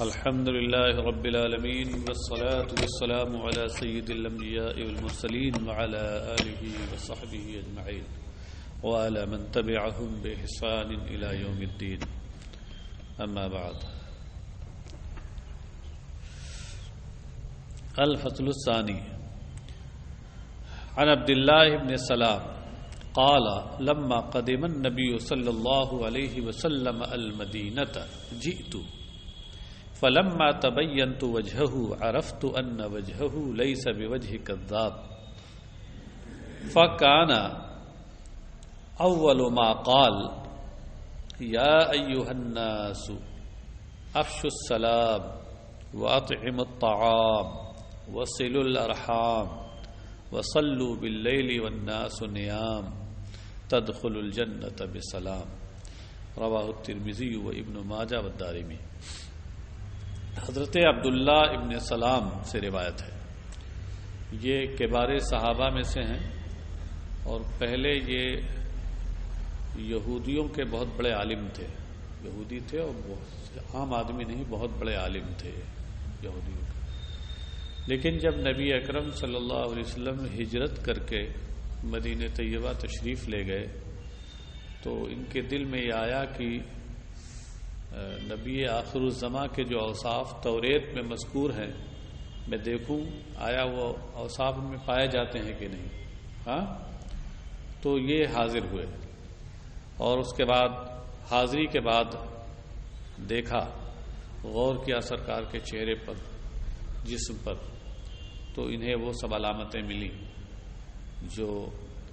الحمد لله رب العالمين والصلاة والسلام على سيد الأنبياء والمرسلين وعلى آله وصحبه أجمعين وعلى من تبعهم بإحسان إلى يوم الدين أما بعد. الفصل الثاني عن عبد الله بن سلام قال لما قدم النبي صلى الله عليه وسلم المدينة جئت فلما تبينت وجهه عرفت أن وجهه ليس بوجه كذاب فكان أول ما قال يا أيها الناس أفشوا السلام وأطعموا الطعام وصلوا الأرحام وصلوا بالليل والناس نيام تدخلوا الجنة بسلام. رواہ الترمذی و ابن ماجہ والدارمی. حضرت عبداللہ ابن سلام سے روایت ہے. یہ کبار صحابہ میں سے ہیں اور پہلے یہ یہودیوں کے بہت بڑے عالم تھے. یہودی تھے اور عام آدمی نہیں، بہت بڑے عالم تھے یہودیوں کے. لیکن جب نبی اکرم صلی اللہ علیہ وسلم ہجرت کر کے مدینہ طیبہ تشریف لے گئے تو ان کے دل میں یہ آیا کہ نبی آخر الزماں کے جو اوصاف توریت میں مذکور ہیں میں دیکھوں آیا وہ اوصاف میں پائے جاتے ہیں کہ نہیں. تو یہ حاضر ہوئے اور اس کے بعد حاضری کے بعد دیکھا، غور کیا سرکار کے چہرے پر، جسم پر، تو انہیں وہ سب علامتیں ملی جو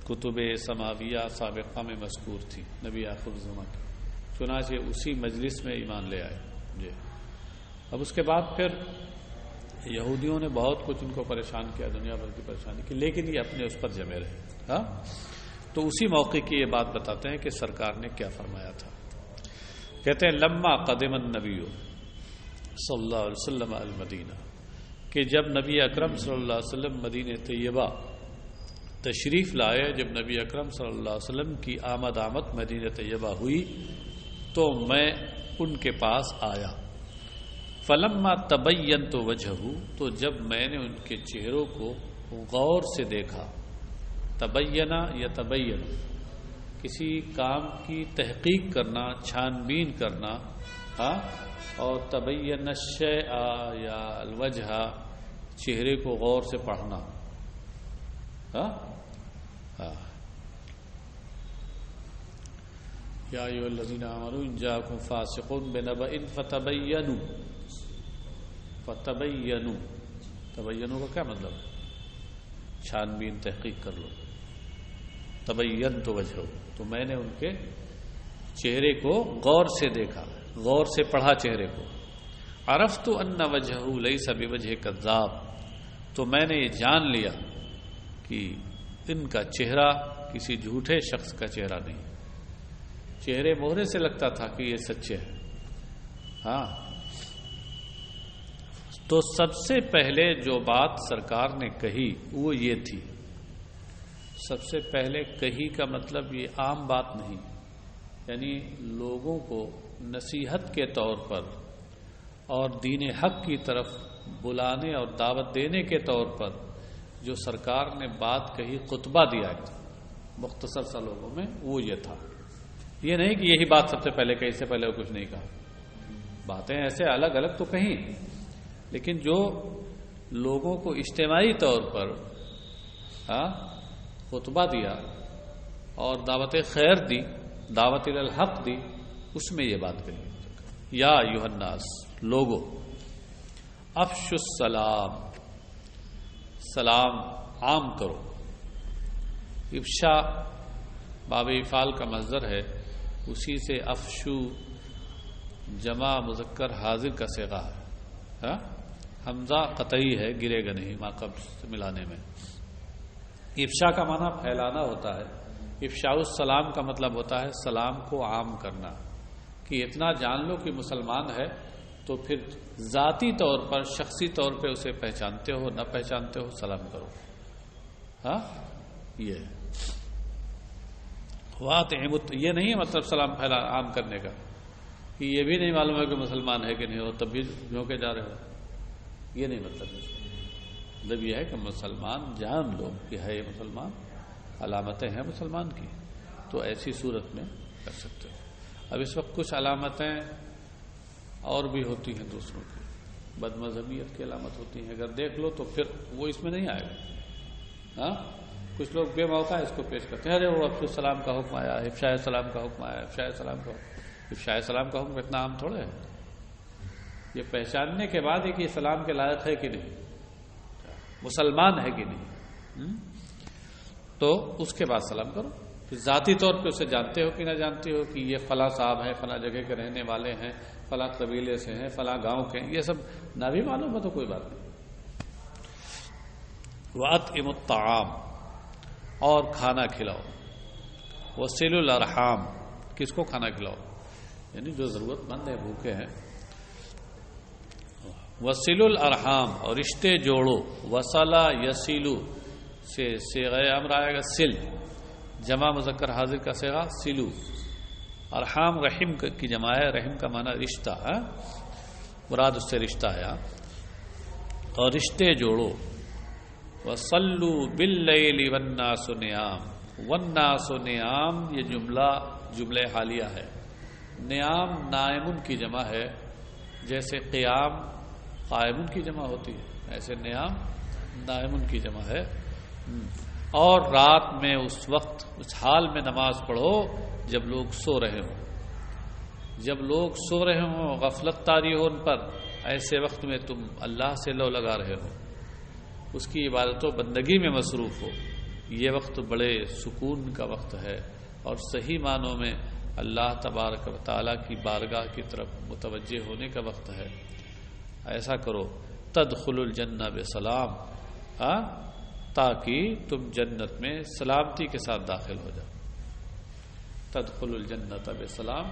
کتب سماویہ سابقہ میں مذکور تھی نبی آخر الزماں کی. چنانچہ اسی مجلس میں ایمان لے آئے. اب اس کے بعد پھر یہودیوں نے بہت کچھ ان کو پریشان کیا، دنیا بھر کی پریشانی کی، لیکن یہ اپنے اس پر جمے رہے. تو اسی موقع کی یہ بات بتاتے ہیں کہ سرکار نے کیا فرمایا تھا. کہتے ہیں لما قدم النبی صلی اللہ علیہ وسلم المدینہ، کہ جب نبی اکرم صلی اللہ علیہ وسلم مدینہ طیبہ تشریف لائے، جب نبی اکرم صلی اللہ علیہ وسلم کی آمد مدینہ طیبہ ہوئی تو میں ان کے پاس آیا. فلما تبینت وجہہ، تو جب میں نے ان کے چہروں کو غور سے دیکھا. تبینہ یا تبین، کسی کام کی تحقیق کرنا، چھان بین کرنا. اور تبین الشیء یا الوجہ، چہرے کو غور سے پڑھنا. یا ایھا الذین آمنوا ان جاءکم فاسق بنبأ فتبینوا. تبینوا کا کیا مطلب ہے؟ چھان بین، تحقیق کر لو. تبینت وجہہ، تو میں نے ان کے چہرے کو غور سے دیکھا، غور سے پڑھا چہرے کو. عرفت ان وجہہ لیس بوجہ کذاب، تو میں نے یہ جان لیا کہ ان کا چہرہ کسی جھوٹے شخص کا چہرہ نہیں. چہرے مہرے سے لگتا تھا کہ یہ سچے ہیں. تو سب سے پہلے جو بات سرکار نے کہی وہ یہ تھی. سب سے پہلے کہی کا مطلب یہ عام بات نہیں، یعنی لوگوں کو نصیحت کے طور پر اور دین حق کی طرف بلانے اور دعوت دینے کے طور پر جو سرکار نے بات کہی، خطبہ دیا مختصر سا لوگوں میں، وہ یہ تھا. یہ نہیں کہ یہی بات سب سے پہلے کہی، اس سے پہلے وہ کچھ نہیں کہا. باتیں ایسے الگ الگ تو کہیں، لیکن جو لوگوں کو اجتماعی طور پر خطبہ دیا اور دعوت خیر دی، دعوت الحق دی، اس میں یہ بات کہی. یا ایھا الناس، لوگو، افشوا السلام، سلام عام کرو. افشا باب افعال کا مصدر ہے، اسی سے افشو جمع مذکر حاضر کا صیغہ ہے. حمزہ قطعی ہے، گرے گا نہیں ما قبل سے ملانے میں. افشا کا معنی پھیلانا ہوتا ہے. افشاء السلام کا مطلب ہوتا ہے سلام کو عام کرنا، کہ اتنا جان لو کہ مسلمان ہے تو پھر ذاتی طور پر، شخصی طور پہ اسے پہچانتے ہو نہ پہچانتے ہو، سلام کرو. یہ یہ نہیں ہے مطلب سلام پھیلا عام کرنے کا. کہ یہ بھی نہیں معلوم ہے کہ مسلمان ہے کہ نہیں ہو تب بھی جھونکے جا رہے ہو، یہ نہیں مطلب ہے۔ مطلب یہ ہے کہ مسلمان جان لو کہ ہے یہ مسلمان، علامتیں ہیں مسلمان کی، تو ایسی صورت میں کر سکتے ہو۔ اب اس وقت کچھ علامتیں اور بھی ہوتی ہیں دوسروں کی، بد مذہبیت کی علامت ہوتی ہیں، اگر دیکھ لو تو پھر وہ اس میں نہیں آئے گا۔ ہاں کچھ لوگ بے موقع اس کو پیش کرتے ہیں، ارے وہ افشاء السلام کا حکم آیا، افشاء السلام کا حکم آیا، افشاء السلام کا حکم۔ افشاء السلام کا حکم اتنا عام تھوڑا ہے، یہ پہچاننے کے بعد ہے کہ اسلام کے لائق ہے کہ نہیں، مسلمان ہے کہ نہیں، تو اس کے بعد سلام کرو۔ پھر ذاتی طور پہ اسے جانتے ہو کہ نہ جانتے ہو کہ یہ فلاں صاحب ہیں، فلاں جگہ کے رہنے والے ہیں، فلاں قبیلے سے ہیں، فلاں گاؤں کے ہیں، یہ سب نہ بھی معلوم ہے تو کوئی بات نہیں۔ وَأَطْعِمُوا الطَّعَامَ، اور کھانا کھلاؤ۔ وَصِلُوا الْأَرْحَامَ، کس کو کھانا کھلاؤ؟ یعنی جو ضرورت مند ہے، بھوکے ہیں۔ وَصِلُوا الْأَرْحَامَ، اور رشتے جوڑو۔ وَصَلَا يَصِلُ سے صیغہ امر آئے گا سل، جمع مذکر حاضر کا صیغہ سلو۔ ارحام رحم کی جمع ہے، رحم کا معنی رشتہ ہے، مراد اس سے رشتہ ہے، اور رشتے جوڑو۔ وَصَلُّوا بِاللَّيْلِ وَالنَّاسُ نِيَامٌ، وَالنَّاسُ نِيَامٌ یہ جملہ حالیہ ہے۔ نیام نائمن کی جمع ہے، جیسے قیام قائمن کی جمع ہوتی ہے، ایسے نیام نائمن کی جمع ہے۔ اور رات میں اس وقت اس حال میں نماز پڑھو جب لوگ سو رہے ہوں، جب لوگ سو رہے ہوں، غفلت طاری ہو ان پر، ایسے وقت میں تم اللہ سے لو لگا رہے ہو، اس کی عبادت و بندگی میں مصروف ہو۔ یہ وقت بڑے سکون کا وقت ہے اور صحیح معنوں میں اللہ تبارک و تعالیٰ کی بارگاہ کی طرف متوجہ ہونے کا وقت ہے۔ ایسا کرو تدخل الجنہ بسلام، تاکہ تم جنت میں سلامتی کے ساتھ داخل ہو جاؤ۔ تدخل الجنت بسلام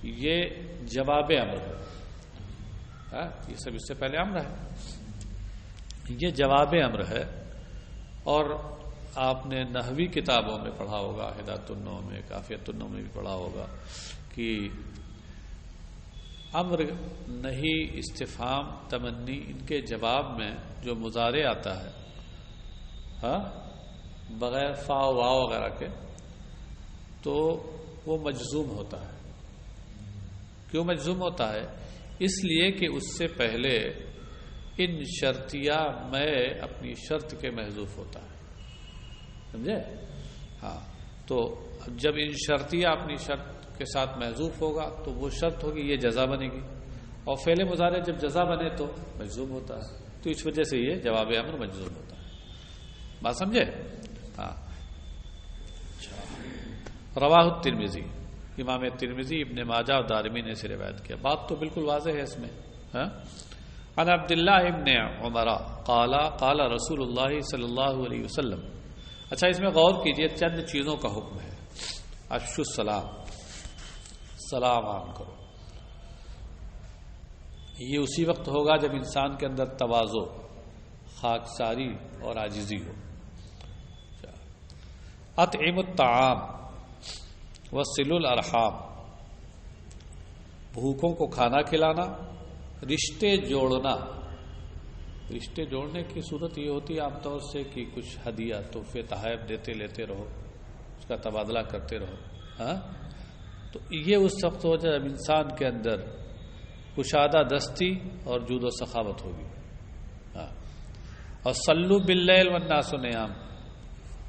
یہ جواب امر ہے، یہ سب اس سے پہلے امر ہے، یہ جواب امر ہے۔ اور آپ نے نحوی کتابوں میں پڑھا ہوگا، ہدایت النو میں، کافیت النو میں بھی پڑھا ہوگا کہ امر نہیں، استفہام، تمنی، ان کے جواب میں جو مضارع آتا ہے بغیر فا وا وغیرہ کے، تو وہ مجزوم ہوتا ہے۔ کیوں مجزوم ہوتا ہے؟ اس لیے کہ اس سے پہلے ان شرطیہ میں اپنی شرط کے محذوف ہوتا ہے، سمجھے؟ ہاں، تو جب ان شرطیہ اپنی شرط کے ساتھ محذوف ہوگا تو وہ شرط ہوگی، یہ جزا بنے گی، اور فعل مضارع جب جزا بنے تو مجزوم ہوتا ہے، تو اس وجہ سے یہ جواب امر مجزوم ہوتا ہے۔ بات سمجھے؟ ہاں۔ رواہ الترمذی، امام ترمذی، ابن ماجہ اور دارمی نے اسے روایت کیا۔ بات تو بالکل واضح ہے اس میں۔ عن عبداللہ ابن عمر قال قال رسول اللہ صلی اللہ علیہ وسلم۔ اچھا، اس میں غور کیجئے، چند چیزوں کا حکم ہے۔ افشوا السلام، سلام عام کرو۔ یہ اسی وقت ہوگا جب انسان کے اندر تواضع، خاکساری اور عاجزی ہو۔ اطعموا الطعام وصلوا الارحام، بھوکوں کو کھانا کھلانا، رشتے جوڑنا۔ رشتے جوڑنے کی صورت یہ ہوتی ہے عام طور سے کہ کچھ ہدیہ، تحفے، تحائف دیتے لیتے رہو، اس کا تبادلہ کرتے رہو۔ تو یہ اس وقت ہو جب انسان کے اندر کشادہ دستی اور جود و سخاوت ہوگی۔ اور صلوا باللیل والناس نیام،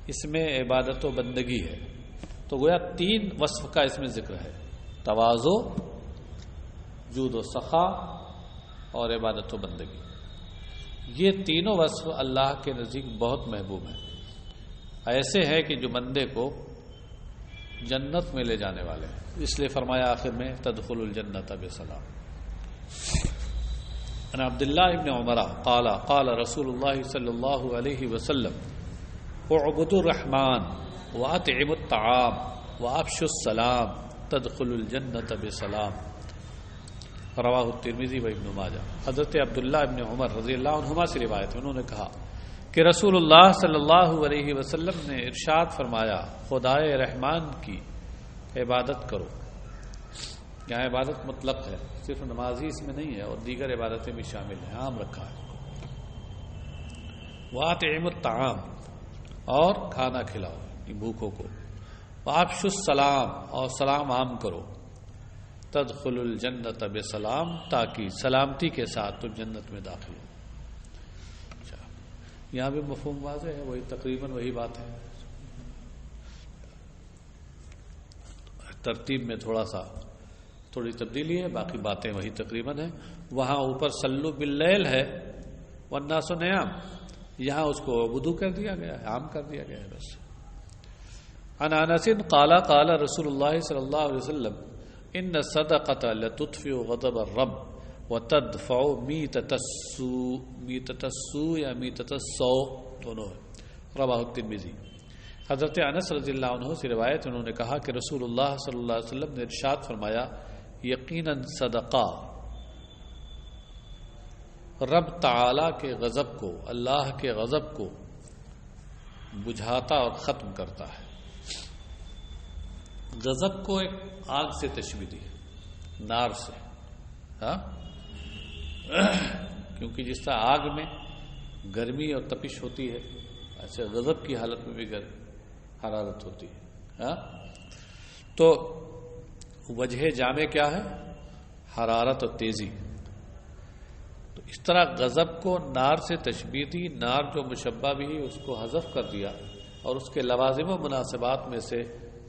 اس میں عبادت و بندگی ہے، تو گویا تین وصف کا اس میں ذکر ہے، تواضع، جود و سخا اور عبادت و بندگی۔ یہ تینوں وصف اللہ کے نزدیک بہت محبوب ہیں، ایسے ہیں کہ جو بندے کو جنت میں لے جانے والے ہیں۔ اس لیے فرمایا آخر میں تدخل الجنت بسلام۔ عن عبداللہ ابن عمر قال قال رسول اللہ صلی اللہ علیہ وسلم اعبدوا الرحمن واطعموا الطعام وافشوا السلام تدخلوا الجنت بسلام، رواہ الترمذی و ابن ماجہ۔ حضرت عبداللہ ابن عمر رضی اللہ عنہما سے روایت ہے، انہوں نے کہا کہ رسول اللہ صلی اللہ علیہ وسلم نے ارشاد فرمایا، خدائے رحمان کی عبادت کرو، یہاں عبادت مطلق ہے، صرف نماز ہی اس میں نہیں ہے، اور دیگر عبادتیں بھی شامل ہیں، عام رکھا ہے۔ وَأَطْعِمُوا الطَّعَامَ، اور کھانا کھلاؤ بھوکوں کو۔ وَأَفْشُوا السَّلَامَ، اور سلام عام کرو۔ تدخلوا الجنت بسلام، تاکہ سلامتی کے ساتھ تم جنت میں داخل ہو۔ یہاں بھی مفہوم واضح ہے، وہی تقریباً وہی بات ہے، ترتیب میں تھوڑی تبدیلی ہے، باقی باتیں وہی تقریباً ہیں۔ وہاں اوپر صلو باللیل ہے والناس نیام، یہاں اس کو بدو کر دیا گیا ہے، عام کر دیا گیا ہے بس۔ عن انس قال قال رسول اللہ صلی اللہ علیہ وسلم ان الصدقۃ لتطفئ غضب الرب وتدفع میتۃ السوء یا میتۃ السوء، دونوں ہے، رواه الترمذی۔ حضرت انس رضی اللہ عنہ سے روایت، انہوں نے کہا کہ رسول اللہ صلی اللہ علیہ وسلم نے ارشاد فرمایا، یقیناً صدقہ رب تعالی کے غضب کو، اللہ کے غضب کو بجھاتا اور ختم کرتا ہے۔ غضب کو ایک آگ سے تشبیہ دی، نار سے، ہاں، کیونکہ جس طرح آگ میں گرمی اور تپش ہوتی ہے، ایسے غضب کی حالت میں بھی حرارت ہوتی ہے، ہاں؟ تو وجہ جامع کیا ہے؟ حرارت اور تیزی۔ تو اس طرح غضب کو نار سے تشبیہ دی، نار جو مشبہ بھی اس کو حذف کر دیا، اور اس کے لوازم و مناسبات میں سے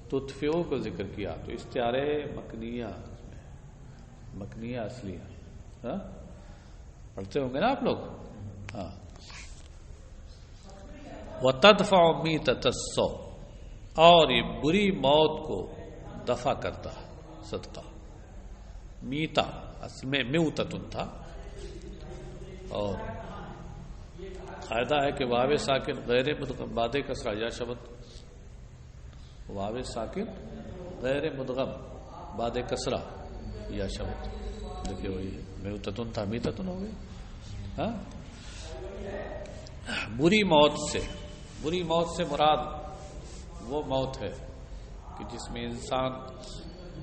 تطفئو کو ذکر کیا، تو استعارے مکنیہ اصلیہ، ہاں؟ پڑھتے ہوں گے نا آپ لوگ، ہاں۔ وَتَدْفَعُ مِيتَةَ السَّوْءِ، اور یہ بری موت کو دفع کرتا ہے صدقہ۔ میتا اصل میں میوتتن تھا، اور قاعدہ ہے کہ واو ساکن غیر مدغم باد کسرہ یا شبت، واو ساکن غیر مدغم باد کسرہ یا شبت، دیکھیے وہی میوتتن تھا، میتتن ہو گئی، ہاں؟ بری موت سے مراد وہ موت ہے کہ جس میں انسان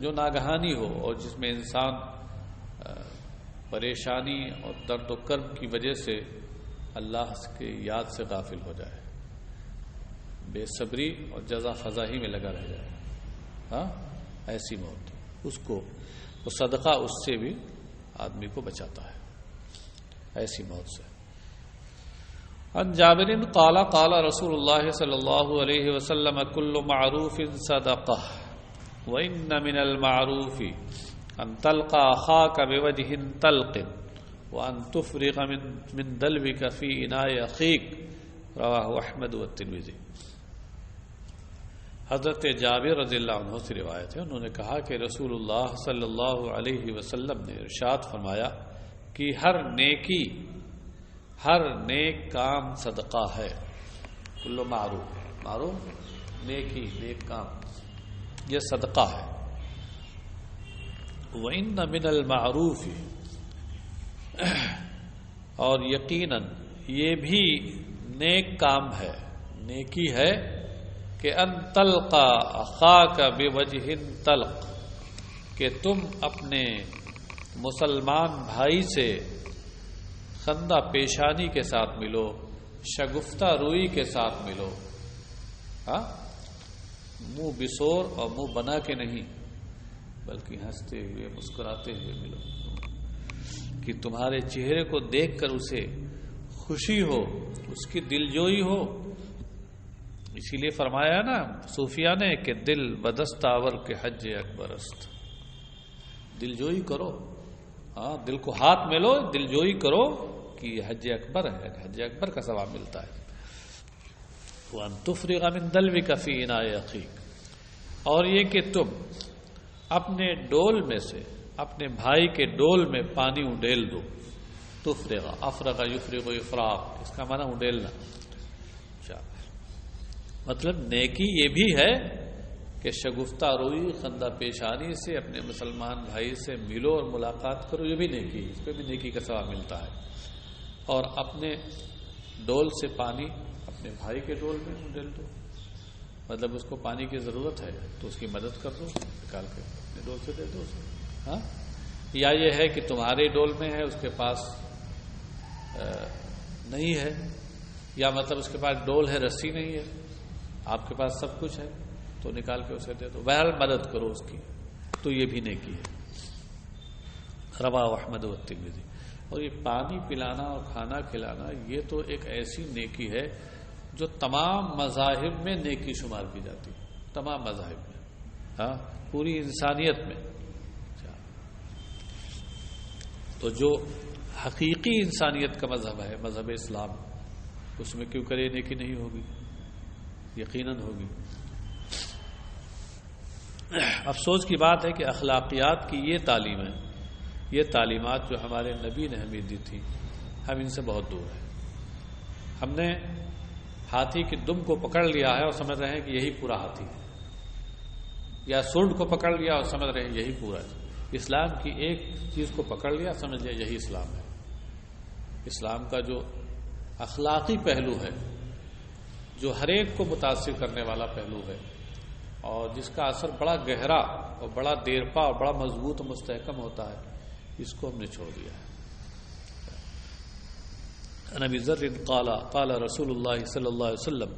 جو ناگہانی ہو، اور جس میں انسان پریشانی اور درد و کرب کی وجہ سے اللہ کے یاد سے غافل ہو جائے، بے صبری اور جزا فضا ہی میں لگا رہ جائے، ہاں؟ ایسی موت، اس کو وہ صدقہ اس سے بھی آدمی کو بچاتا ہے، ایسی موت سے۔ عن جابر قال قال رسول اللہ صلی اللہ علیہ وسلم کل معروف صدقہ وان من المعروف ان تلقى اخاك بوجه طلق وان تفرغ من دلوك في اناء اخيك، رواه احمد والترمذی۔ حضرت جابر رضی اللہ عنہ سے روایت ہے، انہوں نے کہا کہ رسول اللہ صلی اللہ علیہ وسلم نے ارشاد فرمایا کہ ہر نیک کام صدقہ ہے۔ کل معروف نیکی، نیک کام، یہ صدقہ ہے۔ وَإِنَّ مِنَ الْمَعْرُوفِ، اور یقیناً یہ بھی نیک کام ہے، نیکی ہے کہ ان تلقى اخاك بوجه طلق، کہ تم اپنے مسلمان بھائی سے خندہ پیشانی کے ساتھ ملو، شگفتہ روئی کے ساتھ ملو، ہاں؟ منہ بسور اور منہ بنا کے نہیں، بلکہ ہنستے ہوئے مسکراتے ہوئے ملو، کہ تمہارے چہرے کو دیکھ کر اسے خوشی ہو، اس کی دلجوئی ہو۔ اسی لیے فرمایا نا صوفیہ نے کہ دل بدستاور کے حج اکبر است، دلجوئی کرو، ہاں، دل کو ہاتھ میں لو، دلجوئی کرو کہ یہ حج اکبر ہے، حج اکبر کا ثواب ملتا ہے۔ وَأَن تُفْرِغَ مِن دَلْوِكَ فِي إِنَاءِ أَخِيكَ، اور یہ کہ تم اپنے ڈول میں سے، اپنے بھائی کے ڈول میں پانی اڈیل دو۔ تفرغ، افرغ یفرغ افراغ، اس کا معنی اڈیلنا۔ مطلب نیکی یہ بھی ہے کہ شگفتہ روئی، خندہ پیشانی سے اپنے مسلمان بھائی سے ملو اور ملاقات کرو، یہ بھی نیکی، اس پہ بھی نیکی کا ثواب ملتا ہے۔ اور اپنے ڈول سے پانی اپنے بھائی کے ڈول میں ڈال دو، مطلب اس کو پانی کی ضرورت ہے تو اس کی مدد کر دو، نکال کے اپنے ڈول سے دے دو اسے۔ ہاں، یا یہ ہے کہ تمہارے ڈول میں ہے اس کے پاس نہیں ہے، یا مطلب اس کے پاس ڈول ہے رسی نہیں ہے، آپ کے پاس سب کچھ ہے تو نکال کے اسے دے دو، بہرحال مدد کرو اس کی، تو یہ بھی نیکی ہے۔ رواه احمد و ترمذی۔ اور یہ پانی پلانا اور کھانا کھلانا یہ تو ایک ایسی نیکی ہے جو تمام مذاہب میں نیکی شمار کی جاتی ہے، تمام مذاہب میں، ہاں، پوری انسانیت میں۔ تو جو حقیقی انسانیت کا مذہب ہے، مذہب اسلام، اس میں کیوں کرے نیکی نہیں ہوگی؟ یقیناً ہوگی۔ افسوس کی بات ہے کہ اخلاقیات کی یہ تعلیم ہے، یہ تعلیمات جو ہمارے نبی نے ہمیں دی تھی، ہم ان سے بہت دور ہیں۔ ہم نے ہاتھی کی دم کو پکڑ لیا ہے اور سمجھ رہے ہیں کہ یہی پورا ہاتھی ہے، یا سونڈ کو پکڑ لیا اور سمجھ رہے ہیں یہی پورا ہے۔ اسلام کی ایک چیز کو پکڑ لیا، سمجھ لیا یہی اسلام ہے۔ اسلام کا جو اخلاقی پہلو ہے، جو ہر ایک کو متاثر کرنے والا پہلو ہے، اور جس کا اثر بڑا گہرا اور بڑا دیرپا اور بڑا مضبوط اور مستحکم ہوتا ہے، اس کو ہم نے چھوڑ دیا ہے۔ عن ابی ذر قال قال رسول اللہ صلی اللہ علیہ وسلم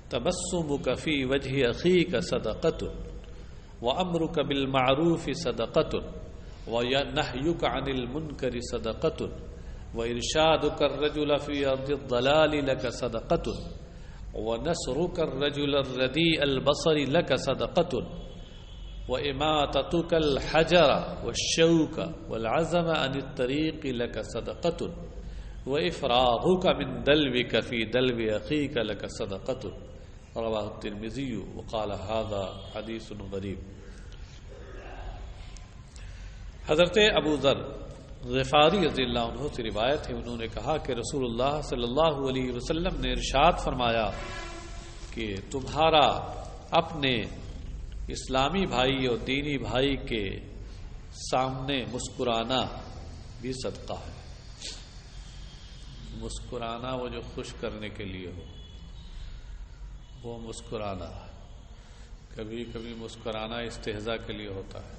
تبسمک فی وجہ اخیک صدقۃ وامرک بالمعروف صدقۃ ونہیک عن المنکر صدقۃ وارشادک الرجل فی ارض الضلال لک صدقۃ ونصرک الرجل الردیء البصر لک صدقۃ وإماتتك الحجر والشوك والعزم عن الطريق لك صدقة وإفراغك من دلوك في دلو أخيك لك صدقة رواه الترمذي وقال هذا حديث غريب۔ حضرت ابو ذر غفاری رضی اللہ عنہ سے روایت ہے، انہوں نے کہا کہ رسول اللہ صلی اللہ علیہ وسلم نے ارشاد فرمایا کہ تمہارا اپنے اسلامی بھائی اور دینی بھائی کے سامنے مسکرانا بھی صدقہ ہے۔ مسکرانا وہ جو خوش کرنے کے لیے ہو، وہ مسکرانا۔ کبھی کبھی مسکرانا استہزاء کے لیے ہوتا ہے،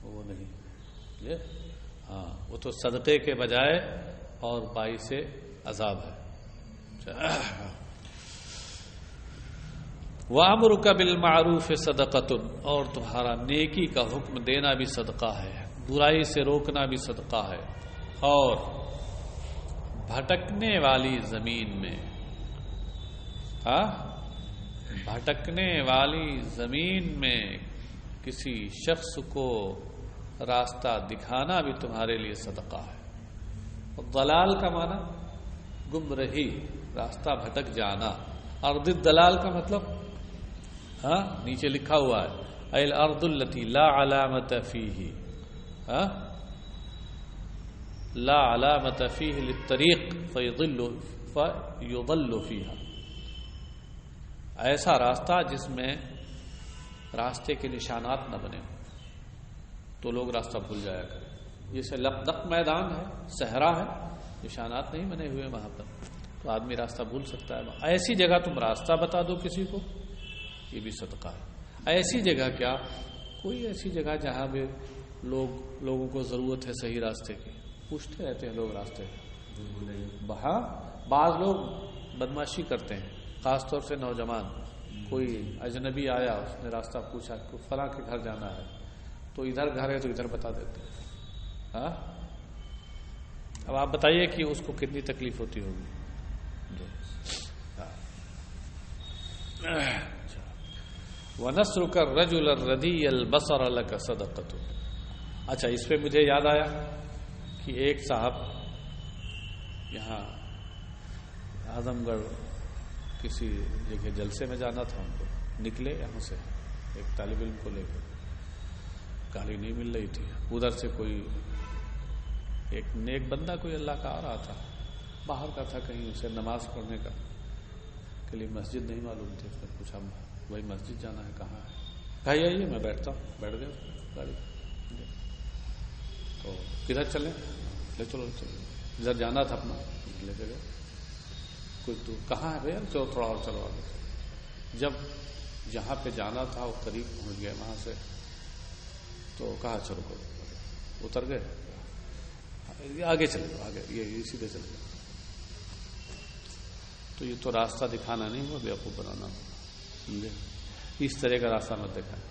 وہ نہیں، ہاں، وہ تو صدقے کے بجائے اور باعث عذاب ہے۔ وَأَمْرُكَ بِالْمَعْرُوفِ صَدَقَةٌ، اور تمہارا نیکی کا حکم دینا بھی صدقہ ہے، برائی سے روکنا بھی صدقہ ہے۔ اور بھٹکنے والی زمین میں، بھٹکنے والی زمین میں کسی شخص کو راستہ دکھانا بھی تمہارے لیے صدقہ ہے۔ اور ضلال کا معنی گمراہی، راستہ بھٹک جانا۔ ارض الضلال کا مطلب نیچے لکھا ہوا ہے الارض التي لا علامت فیہ، لا علامت فیہ للطریق فیضل فیہا، ایسا راستہ جس میں راستے کے نشانات نہ بنے تو لوگ راستہ بھول جایا کریں۔ جیسے لقدق میدان ہے، صحرا ہے، نشانات نہیں بنے ہوئے وہاں پر، تو آدمی راستہ بھول سکتا ہے۔ ایسی جگہ تم راستہ بتا دو کسی کو، یہ بھی صدقہ ہے۔ ایسی جگہ کیا، کوئی ایسی جگہ جہاں پہ لوگوں کو ضرورت ہے صحیح راستے کی، پوچھتے رہتے ہیں لوگ راستے بہا۔ بعض لوگ بدماشی کرتے ہیں، خاص طور سے نوجوان، کوئی اجنبی آیا، اس نے راستہ پوچھا کہ فلاں کے گھر جانا ہے، تو ادھر گھر ہے تو ادھر بتا دیتے ہیں۔ اب آپ بتائیے کہ اس کو کتنی تکلیف ہوتی ہوگی۔ وَنَصْرُكَ الرَّجُلَ الرَّدِيَّ الْبَصَرَ لَكَ صَدَقَةٌ۔ اچھا، اس پہ مجھے یاد آیا کہ ایک صاحب یہاں اعظم گڑھ کسی جگہ جلسے میں جانا تھا، ان کو نکلے یہاں سے ایک طالب علم کو لے کر، گاڑی نہیں مل رہی تھی، ادھر سے کوئی ایک نیک بندہ کوئی اللہ کا آ رہا تھا، باہر کا تھا کہیں، اسے نماز پڑھنے کا کے لیے مسجد نہیں معلوم تھی، اس نے پوچھا وہی مسجد جانا ہے، کہاں ہے؟ کہا آئیے میں بیٹھتا ہوں، بیٹھ گئے گاڑی، تو کدھر چلیں؟ لے چلو ادھر جانا تھا اپنا، لے کے گئے۔ کوئی تو کہاں ہے بھیا؟ چلو تھوڑا اور چلو آگے۔ جب جہاں پہ جانا تھا وہ قریب پہنچ گئے وہاں سے، تو کہا چلو کرو، اتر گئے، آگے چلے گا، آگے یہ سیدھے چلے گا. تو یہ تو راستہ دکھانا نہیں ہوا، بیوقوف بنانا ہوگا. سمجھے؟ اس طرح کا راستہ مت دکھائیں،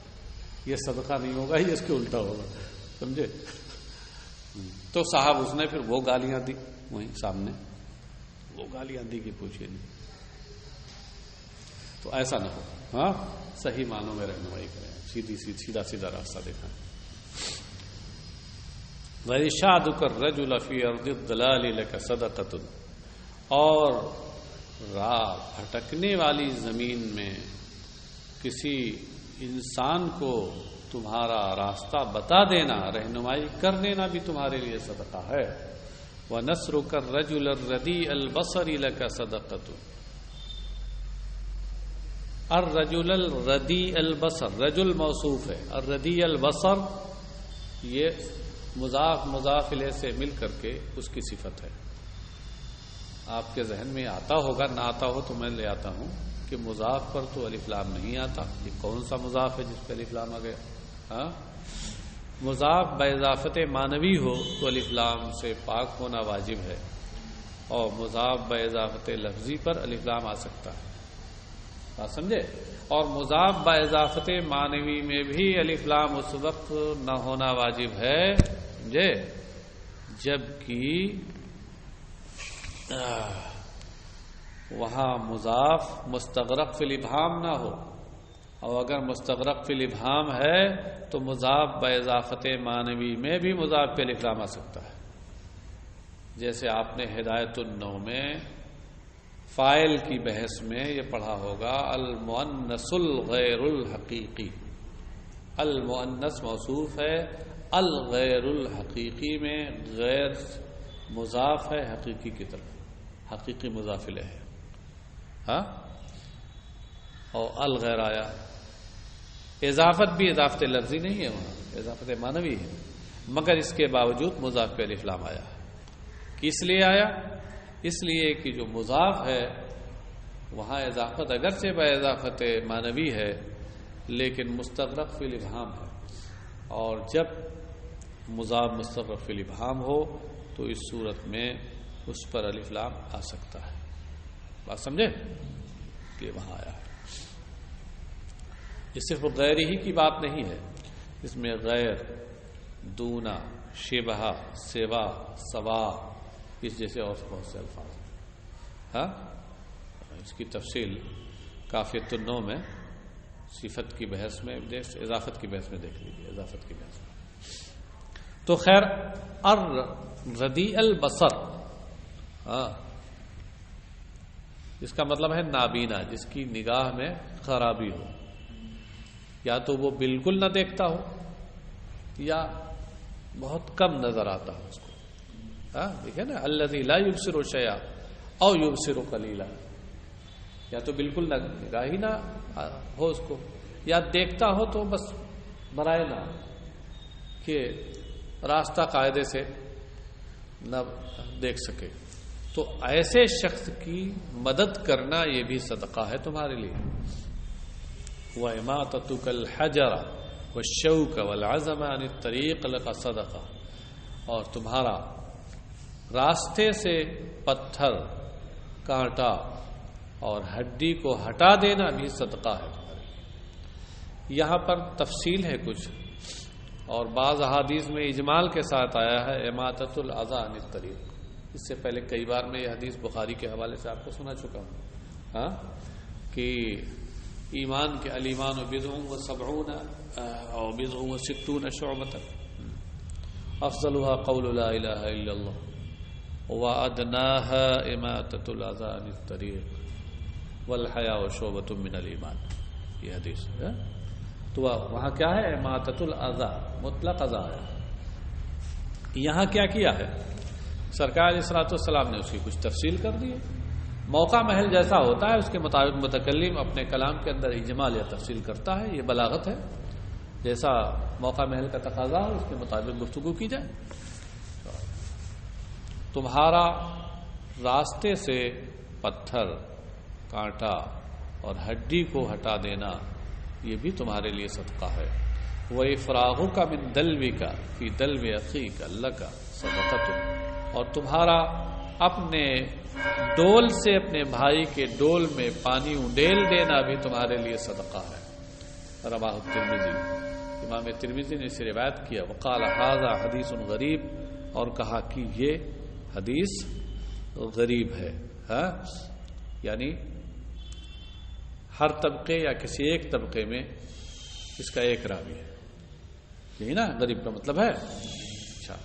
یہ صدقہ نہیں ہوگا، یہ اس کے الٹا ہوگا. سمجھے؟ تو صاحب اس نے پھر وہ گالیاں دی وہیں سامنے، وہ گالیاں دی کہ پوچھئے نہیں. تو ایسا نہ ہو. ہاں، صحیح معنوں میں رہنمائی کریں، سیدھا سیدھا راستہ دکھائیں. وَإِرْشَادُكَ الرَّجُلَ فِي أَرْضِ الضَّلَالِ لَكَ صَدَقَةٌ، اور راہ بھٹکنے والی زمین میں کسی انسان کو تمہارا راستہ بتا دینا، رہنمائی کر دینا بھی تمہارے لیے صدقہ ہے. وَنَصْرُكَ الرَّجُلَ الرَّدِيءَ الْبَصَرِ لَكَ صَدَقَةٌ. الرجل الردیء البصر، رجل موصوف ہے، الردیء البصر یہ مضاف مضاف الیہ سے مل کر کے اس کی صفت ہے. آپ کے ذہن میں آتا ہوگا، نہ آتا ہو تو میں لے آتا ہوں کہ مضاف پر تو الف لام نہیں آتا. یہ کون سا مضاف ہے جس پہ الف لام آ گیا؟ ہاں، مضاف باضافت معنوی ہو تو الف لام سے پاک ہونا واجب ہے، اور مضاف باضافت لفظی پر الف لام آ سکتا ہے. بات سمجھے؟ اور مضاف باضافت معنوی میں بھی الف لام اس وقت نہ ہونا واجب ہے، سمجھے، جبکہ وہاں مضاف مستغرق فی الابہام نہ ہو. اور اگر مستغرق فی الابہام ہے تو مضاف باضافت معنوی میں بھی مضاف پہ الف لام آ سکتا ہے. جیسے آپ نے ہدایت النو میں فاعل کی بحث میں یہ پڑھا ہوگا، المؤنث الغیر الحقیقی. المؤنث موصوف ہے، الغیر الحقیقی میں غیر مضاف ہے حقیقی کی طرف، حقیقی مضاف الیہ ہے. ہاں، اور الغیر آیا، اضافت بھی اضافت لفظی نہیں ہے، وہاں اضافت معنوی ہے، مگر اس کے باوجود مضاف پہ الف لام آیا. کس لیے آیا؟ اس لیے کہ جو مضاف ہے وہاں اضافت اگرچہ باضافت معنوی ہے لیکن مستغرق فی الابہام ہے، اور جب مضاف مستغرق فی الابہام ہو تو اس صورت میں اس پر الف لام آ سکتا ہے. بات سمجھے؟ یہ وہاں آیا ہے. یہ صرف غیر ہی کی بات نہیں ہے، اس میں غیر، دونا، شبہ، سوا، سوا، اس جیسے اور بہت سے الفاظ ہیں. ہاں، اس کی تفصیل کافیۃ النو میں صفت کی بحث میں، اضافت کی بحث میں دیکھ لیجیے، اضافت کی بحث میں. تو خیر، الردیء البصر، ہاں، اس کا مطلب ہے نابینا، جس کی نگاہ میں خرابی ہو، یا تو وہ بالکل نہ دیکھتا ہو یا بہت کم نظر آتا ہو اس کو. ہاں، دیکھیں نا، الذی لا یبصر شیئا او یبصر قلیلا، یا تو بالکل نگاہ ہی نہ ہو اس کو، یا دیکھتا ہو تو بس برائے نہ کہ راستہ قاعدے سے نہ دیکھ سکے. تو ایسے شخص کی مدد کرنا یہ بھی صدقہ ہے تمہارے لیے. وَإِمَاطَتُكَ الْحَجَرَ وَالشَّوْكَ وَالْعَزَمَ عَنِ الطَّرِيقِ لَكَ صَدَقَةٌ، اور تمہارا راستے سے پتھر، کانٹا اور ہڈی کو ہٹا دینا بھی صدقہ ہے تمہارے لیے. یہاں پر تفصیل ہے کچھ، اور بعض احادیث میں اجمال کے ساتھ آیا ہے اماطۃ الاذی عن الطریق. اس سے پہلے کئی بار میں یہ حدیث بخاری کے حوالے سے آپ کو سنا چکا ہوں، ہاں، کہ ایمان کے الایمان بضع و70 او بضع و60 شعبۃ، افضلها قول لا الہ الا اللہ وادناها اماطۃ الاذی عن الطریق والحیاء شعبۃ من الایمان. یہ حدیث ہے. تو وہاں کیا ہے؟ اماطۃ الاذی، مطلق اذی ہے. یہاں کیا کیا ہے؟ سرکار علیہ الصلوۃ والسلام نے اس کی کچھ تفصیل کر دی ہے. موقع محل جیسا ہوتا ہے اس کے مطابق متکلم اپنے کلام کے اندر اجمال یا تفصیل کرتا ہے. یہ بلاغت ہے، جیسا موقع محل کا تقاضا ہو اس کے مطابق گفتگو کی جائے. تمہارا راستے سے پتھر، کانٹا اور ہڈی کو ہٹا دینا یہ بھی تمہارے لیے صدقہ ہے. وَإِفْرَاغُكَ مِنْ دَلْوِكَ فِي دَلْوِ أَخِيكَ لَكَ صَدَقَةٌ، اور تمہارا اپنے ڈول سے اپنے بھائی کے ڈول میں پانی اڈیل دینا بھی تمہارے لیے صدقہ ہے۔ رواہ الترمذی، امام ترمذی نے اسے روایت کیا۔ وقال ھذا حدیث غریب، اور کہا کہ یہ حدیث غریب ہے، یعنی ہر طبقے یا کسی ایک طبقے میں اس کا ایک راوی ہے، یہی نا غریب کا مطلب ہے۔ اچھا،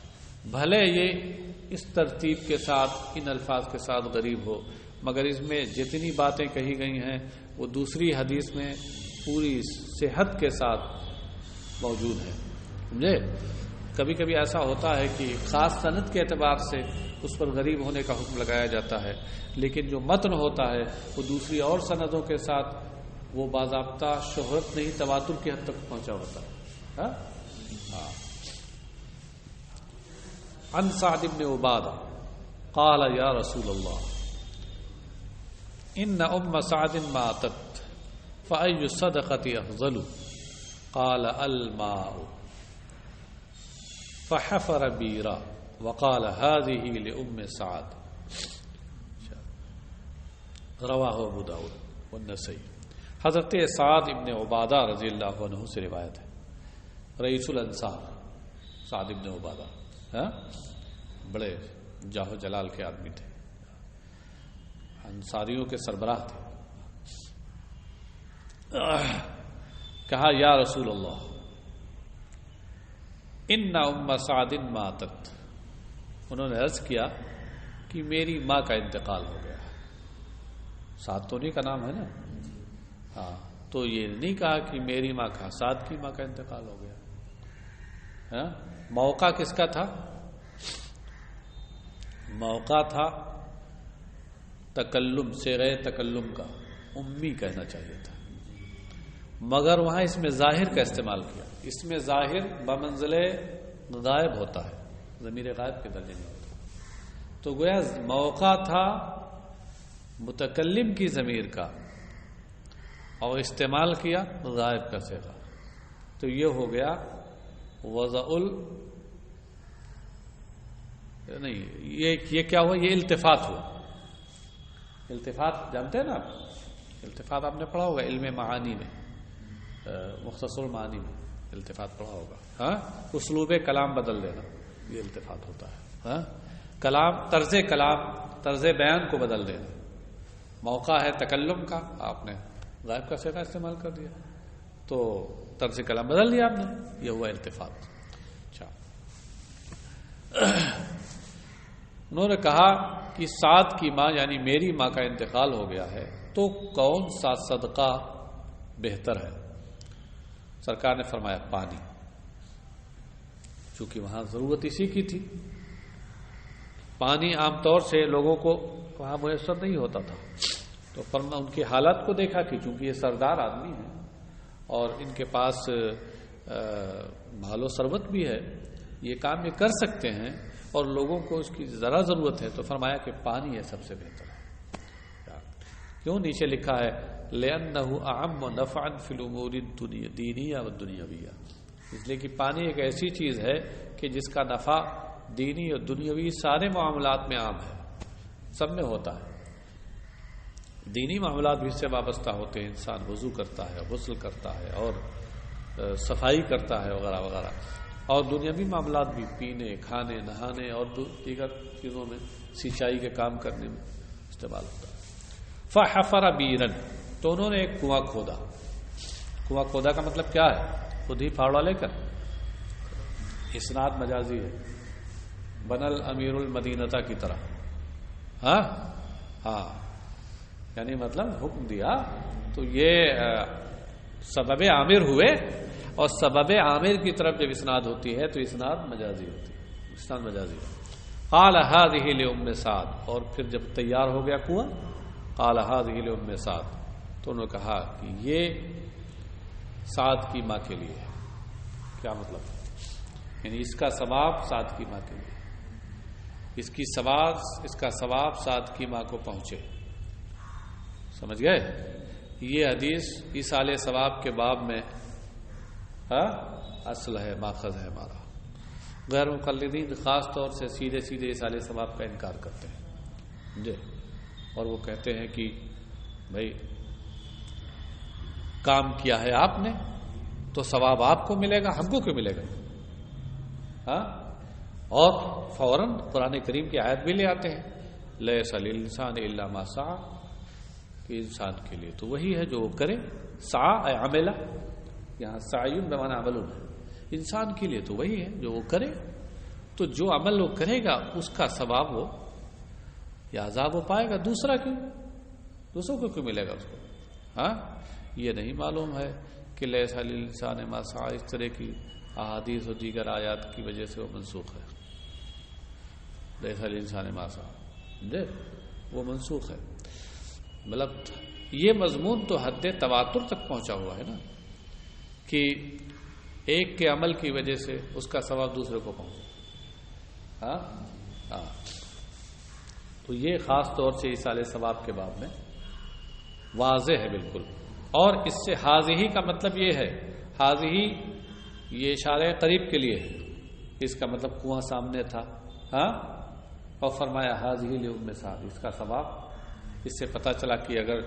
بھلے یہ اس ترتیب کے ساتھ ان الفاظ کے ساتھ غریب ہو، مگر اس میں جتنی باتیں کہی گئی ہیں وہ دوسری حدیث میں پوری صحت کے ساتھ موجود ہے، سمجھے؟ کبھی کبھی ایسا ہوتا ہے کہ خاص سند کے اعتبار سے اس پر غریب ہونے کا حکم لگایا جاتا ہے، لیکن جو متن ہوتا ہے وہ دوسری اور سندوں کے ساتھ وہ باضابطہ شہرت نہیں، تواتر کی حد تک پہنچا ہوتا ہے۔ عن سعد بن عبادہ قال یا رسول اللہ ان ام سعد ماتت فأي الصدقة افضل قال الماء فحفر بيرا وقال هذه لأم سعد، رواہ ابو داؤد والنسائی۔ حضرت سعد ابن عبادہ رضی اللہ عنہ سے روایت ہے، رئیس الانصار سعد ابن عبادہ بڑے جاہ جلال کے آدمی تھے، انصاریوں کے سربراہ تھے۔ کہا یا رسول اللہ ان ام سعد ماتت، انہوں نے عرض کیا کہ میری ماں کا انتقال ہو گیا۔ سعد تو نہیں کا نام ہے نا، ہاں، تو یہ نہیں کہا کہ میری ماں کا، سعد کی ماں کا انتقال ہو گیا۔ موقع کس کا تھا؟ موقع تھا تکلم، صیغہ تکلم کا، امی کہنا چاہیے تھا، مگر وہاں اس میں ظاہر کا استعمال کیا۔ اس میں ظاہر بمنزلے غائب ہوتا ہے، ضمیر غائب کے درجے میں ہوتا ہے، تو گویا موقع تھا متکلم کی ضمیر کا اور استعمال کیا غائب کا صیغہ، تو یہ ہو گیا وضع نہیں، یہ کیا ہوا؟ یہ التفات ہوا۔ التفات جانتے ہیں نا آپ؟ التفات آپ نے پڑھا ہوگا علم معانی میں، مختصر المعانی میں التفات پڑھا ہوگا۔ اسلوب کلام بدل دینا، یہ التفات ہوتا ہے۔ کلام طرز بیان کو بدل دینا۔ موقع ہے تکلم کا، آپ نے غائب کا صیغہ استعمال کر دیا تو طرز کلام بدل دیا آپ نے، یہ ہوا التفات۔ اچھا، انہوں نے کہا کہ سعد کی ماں یعنی میری ماں کا انتقال ہو گیا ہے، تو کون سا صدقہ بہتر ہے؟ سرکار نے فرمایا پانی، چونکہ وہاں ضرورت اسی کی تھی۔ پانی عام طور سے لوگوں کو وہاں میسر نہیں ہوتا تھا، تو ان کی حالت کو دیکھا کہ چونکہ یہ سردار آدمی ہیں اور ان کے پاس مال و ثروت بھی ہے، یہ کام یہ کر سکتے ہیں اور لوگوں کو اس کی ذرا ضرورت ہے، تو فرمایا کہ پانی ہے سب سے بہتر ہے۔ کیوں؟ نیچے لکھا ہے لِأَنَّهُ أَعَمُّ نَفْعًا فِي الْأُمُورِ الدِّينِيَّةِ وَالدُّنْيَوِيَّةِ، اس لیے کہ پانی ایک ایسی چیز ہے کہ جس کا نفع دینی اور دنیاوی سارے معاملات میں عام ہے، سب میں ہوتا ہے۔ دینی معاملات بھی اس سے وابستہ ہوتے ہیں، انسان وضو کرتا ہے، غسل کرتا ہے اور صفائی کرتا ہے وغیرہ وغیرہ، اور دنیاوی معاملات بھی پینے، کھانے، نہانے اور دیگر چیزوں میں سینچائی کے کام کرنے میں استعمال ہوتا ہے۔ فحفر بیرن، تو انہوں نے ایک کنواں کھودا۔ کنواں کھودا کا مطلب کیا ہے؟ خود ہی پھاوڑا لے کر، اسناد مجازی ہے، بنل امیر المدینہ کی طرح، ہاں یعنی مطلب حکم دیا، تو یہ سبب عامر ہوئے، اور سبب عامر کی طرف جب اسناد ہوتی ہے تو اسناد مجازی ہوتی ہے، اسناد مجازی ہے۔ قال هذه لأم سعد، اور پھر جب تیار ہو گیا کنواں، قال هذه لأم سعد، تو انہوں نے کہا کہ یہ سعد کی ماں کے لیے ہے۔ کیا مطلب؟ یعنی اس کا ثواب سعد کی ماں کے لیے، اس کا ثواب سعد کی ماں کو پہنچے، سمجھ گئے؟ یہ حدیث ایصال ثواب کے باب میں اصل ہے، ماخذ ہے ہمارا۔ غیر مقلدین خاص طور سے سیدھے سیدھے ایصال ثواب کا انکار کرتے ہیں جی، اور وہ کہتے ہیں کہ بھائی کام کیا ہے آپ نے تو ثواب آپ کو ملے گا، ہم کو کیوں ملے گا؟ ہاں، اور فوراً قرآن کریم کی آیت بھی لے آتے ہیں لیس للانسان الا ما سعى، کہ انسان کے لیے تو وہی ہے جو وہ کرے، سعى اے عمل، یہاں سعی بمعنی عمل ہے، انسان کے لیے تو وہی ہے جو وہ کرے، تو جو عمل وہ کرے گا اس کا ثواب وہ یا عذاب وہ پائے گا، دوسرا کیوں؟ دوسروں کو کیوں ملے گا اس کو؟ ہاں، یہ نہیں معلوم ہے کہ لیس للانسان ما سعى، اس طرح کی احادیث اور دیگر آیات کی وجہ سے وہ منسوخ ہے، لیس للانسان ما سعى وہ منسوخ ہے۔ مطلب یہ مضمون تو حد تواتر تک پہنچا ہوا ہے نا، کہ ایک کے عمل کی وجہ سے اس کا ثواب دوسرے کو پہنچے۔ ہاں، تو یہ خاص طور سے ایصال ثواب کے باب میں واضح ہے بالکل، اور اس سے حاضی کا مطلب یہ ہے، حاضی یہ اشارہ قریب کے لیے ہے، اس کا مطلب کنواں سامنے تھا، ہاں، اور فرمایا حاضی لأم صاحب، اس کا ثواب، اس سے پتہ چلا کہ اگر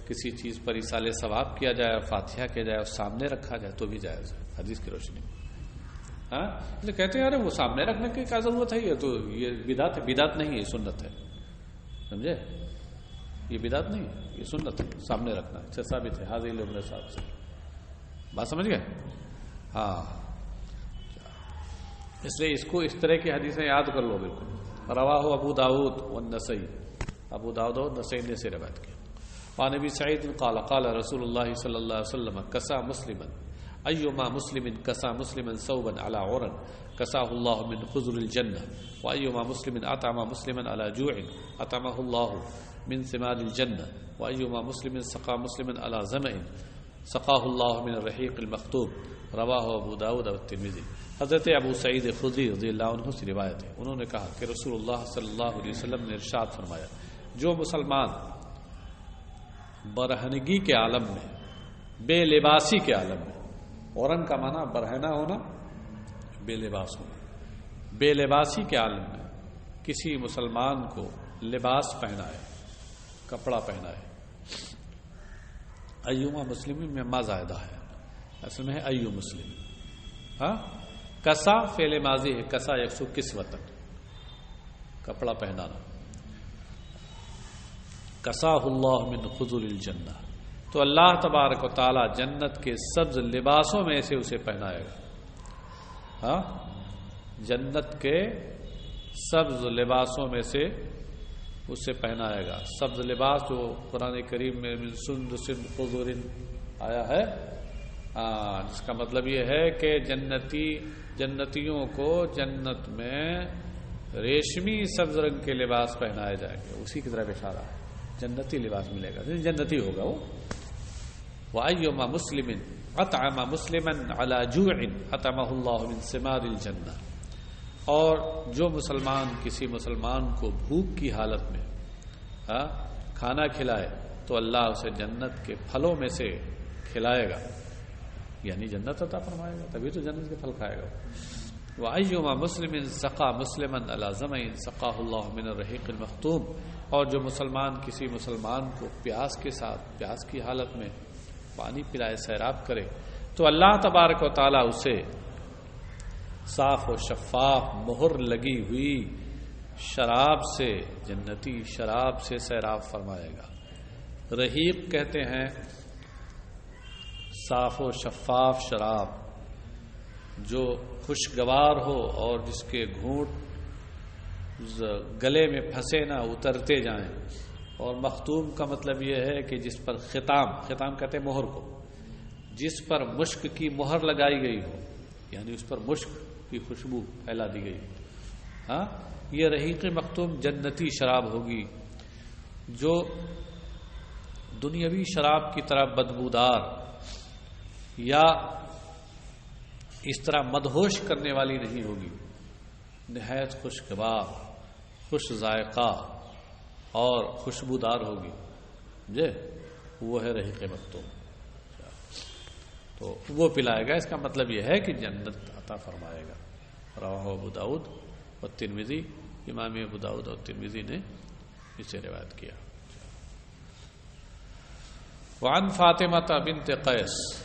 کسی چیز پر ایصال ثواب کیا جائے اور فاتحہ کیا جائے اور سامنے رکھا جائے تو بھی جائز ہے حدیث کی روشنی میں۔ ہاں، اس لیے کہتے ہیں ارے وہ سامنے رکھنے کی کیا ضرورت ہے، یہ تو یہ بدعت ہے، بدعت نہیں ہے، یہ سنت ہے، سمجھے؟ یہ بدعت نہیں ہے، یہ سنت ہے، سامنے رکھنا اچھا ثابت ہے حاضی لأم صاحب سے، بات سمجھ گئے؟ ہاں، اس لیے اس کو اس طرح کی حدیثیں یاد کر لو بالکل۔ رواہ ابو داود والنسائی، ابو داؤد اور نسائی نے سے روایت کی۔ وعن ابی سعید قال قال رسول اللہ صلی اللہ علیہ وسلم کسا مسلما ایما مسلم کسا مسلما ثوبا على عرى کساہ اللہ من خضر الجنہ وایما مسلم اطعم مسلما على جوع اطعمه اللہ من ثمار الجنہ وایما مسلم سقى مسلما على ظمأ سقاه اللہ من الرحیق المختوم، رواہ ابو داود والترمذی۔ حضرت ابو سعید خدری رضی اللہ عنہ سے روایت ہے، انہوں نے کہا کہ رسول اللہ صلی اللہ علیہ وسلم نے ارشاد فرمایا، جو مسلمان برہنگی کے عالم میں، بے لباسی کے عالم میں، اورن کا معنی برہنہ ہونا، بے لباس ہونا، بے لباسی کے عالم میں کسی مسلمان کو لباس پہنائے، کپڑا پہنائے، ایوما مسلم میں ما زائدہ ہے، اصل میں ہے ایو مسلم، ہاں، کسا فعل ماضی ہے، کسا یکسو کسوتن، کپڑا پہنانا، کساہ اللہ من خضر الجنہ، تو اللہ تبارک و تعالی جنت کے سبز لباسوں میں سے اسے پہنائے گا، ہاں، جنت کے سبز لباسوں میں سے اسے پہنائے گا۔ سبز لباس جو قرآن کریم میں من سندس خضر آیا ہے، جس کا مطلب یہ ہے کہ جنتیوں کو جنت میں ریشمی سبز رنگ کے لباس پہنائے جائیں گے، اسی کی طرف اشارہ ہے، جنتی لباس ملے گا، جنتی ہوگا وہ۔ وَأَيُّمَا مُسْلِمٍ أَطْعَمَ مُسْلِمًا عَلَى جُوعٍ أَطْعَمَهُ اللَّهُ مِنْ ثِمَارِ الْجَنَّةِ، اور جو مسلمان کسی مسلمان کو بھوک کی حالت میں کھانا کھلائے تو اللہ اسے جنت کے پھلوں میں سے کھلائے گا، یعنی جنت عطا فرمائے گا، تبھی تو جنت کے پھل کھائے گا۔ وَأَيُّمَا مُسْلِمٍ سَقَى مُسْلِمًا عَلَى ظَمَإٍ سَقَاهُ اللَّهُ مِنَ الرَّحِيقِ الْمَخْتُومِ، اور جو مسلمان کسی مسلمان کو پیاس کے ساتھ، پیاس کی حالت میں پانی پلائے، سیراب کرے، تو اللہ تبارک و تعالی اسے صاف و شفاف مہر لگی ہوئی شراب سے، جنتی شراب سے سیراب فرمائے گا۔ رحیق کہتے ہیں صاف و شفاف شراب جو خوشگوار ہو اور جس کے گھونٹ گلے میں پھنسے نہ، اترتے جائیں، اور مختوم کا مطلب یہ ہے کہ جس پر ختام کہتے ہیں مہر کو، جس پر مشک کی مہر لگائی گئی ہو، یعنی اس پر مشک کی خوشبو پھیلا دی گئی، ہاں، یہ رحیق مختوم جنتی شراب ہوگی جو دنیاوی شراب کی طرح بدبودار یا اس طرح مدہوش کرنے والی نہیں ہوگی، نہایت خوشگوار، خوش ذائقہ اور خوشبودار ہوگی، وہ ہے رحیق مختوم۔ تو وہ پلائے گا. اس کا مطلب یہ ہے کہ جنت عطا فرمائے گا. رواہ ابو داؤد اور ترمذی، امام ابو داؤد اور ترمذی نے اسے روایت کیا. وعن فاطمہ بنت قیس